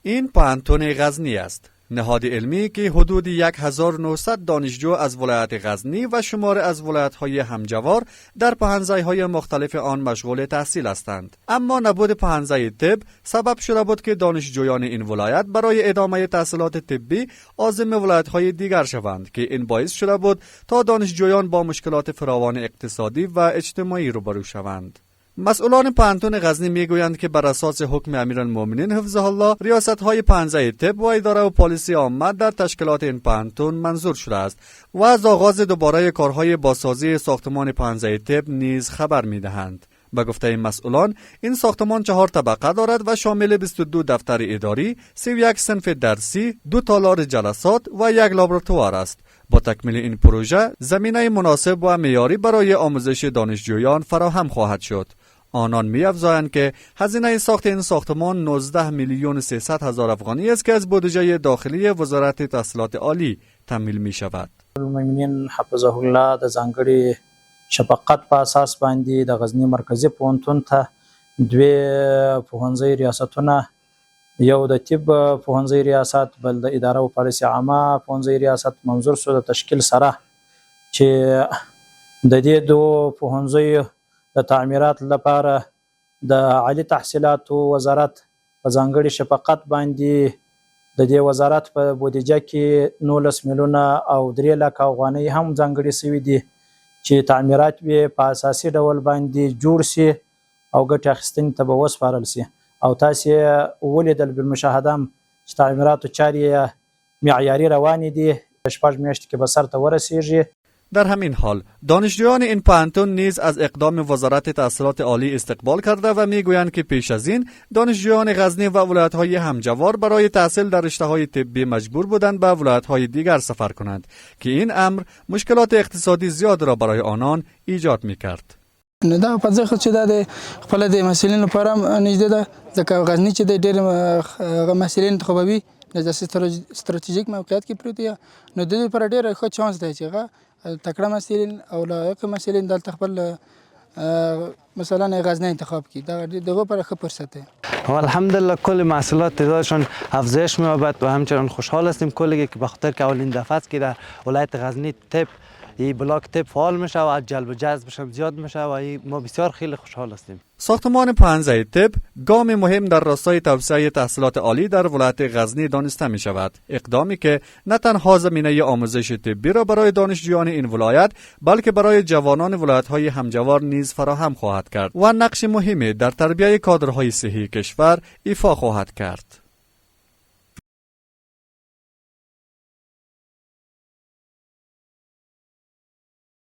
این پانتون غزنی است. نهاد علمی که حدود 1900 دانشجو از ولایت غزنی و شمار از ولایت‌های همجوار در پهن‌زای‌های مختلف آن مشغول تحصیل هستند. اما نبود پهن‌زای طب سبب شده بود که دانشجویان این ولایت برای ادامه تحصیلات طبی عازم ولایت‌های دیگر شوند که این باعث شده بود تا دانشجویان با مشکلات فراوان اقتصادی و اجتماعی روبرو شوند. مسئولان پانتون غزنی میگویند که بر اساس حکم امیرالمومنین حفظه الله ریاست‌های پهن‌زای طب و اداره و پالیسی عامه در تشکیلات این پانتون منظور شده است و از آغاز دوباره کارهای بازسازی ساختمان پهن‌زای طب نیز خبر میدهند. به گفته این مسئولان این ساختمان 4 طبقه دارد و شامل 22 دفتر اداری، 31 صنف درسی، 2 تالار جلسات و 1 لابراتوار است. با تکمیل این پروژه زمینه مناسب و معیاری برای آموزش دانشجویان فراهم خواهد شد. آنان می‌افزایند که هزینه ساخت این ساختمان 19,300,000 افغانی است که از بودجه داخلی وزارت تحصیلات عالی تمویل می‌شود. المؤمنین حفظه الله د ځانګړي شفقت په اساس باندې د غزنی مرکزی پوهنتون ته دوه پوهنځي ریاستونه، یو د طب پوهنځي ریاست، بل د اداره او پالیسي عامه پوهنځي ریاست منظور شو د تشکیل سره چې د دې دوه پوهنځي د تعمیرات لپاره د عالی تحصیلاتو وزارت په ځانګړي شفقت باندې د دې وزارت په بودیجه کې 19 میلیونه او 3 لک افغانۍ هم ځانګړي شوي دي چې تعمیرات به په اساسي ډول باندې جوړ شي او ګټه اخیستنې ته به وسپارل شي. او تاسو ولیدل بالمشاهده چې تعمیرات چارې معیاري روانې دي، 6 میاشتې کې به سرته ورسیږي. در همین حال دانشجویان این پانتون نیز از اقدام وزارت تحصیلات عالی استقبال کرده و میگویند که پیش از این دانشجویان غزنی و ولایت‌های همجوار برای تحصیل در رشته‌های طبی مجبور بودند به ولایت‌های دیگر سفر کنند که این امر مشکلات اقتصادی زیاد را برای آنان ایجاد می‌کرد. نو دا په ځکه چې د خپل د مسلینو لپاره نږدې ده، ځکه غزنی چې د ډېر مسلین انتخابوي د ستراتیژیک موقعیت کې پروت دی، نو د دې لپاره ډېر ښه چانس دی چې هغه تکړه مسلین او لایق مسلین دلته خپل مثلا غزنی انتخاب کړي. دا دغه لپاره ښه فرصت دی. الحمدلله کل محصولات تعدادشان افزایش می‌یابد و همچنان خوشحال هستیم کلی که به خاطر که اولین دفعه است که در ولایت غزنی طب این بلاک طب فعال میشه و از جلب و جذبش هم زیاد میشه و ما بسیار خیلی خوشحال هستیم. ساختمان پهن‌زای طب گام مهم در راستای توسعه تحصیلات عالی در ولایت غزنی دانسته می شود. اقدامی که نه تنها زمینه آموزش طبی را برای دانشجویان این ولایت بلکه برای جوانان ولایت‌های همجوار نیز فراهم خواهد کرد و نقش مهمی در تربیت کادرهای صحی کشور ایفا خواهد کرد.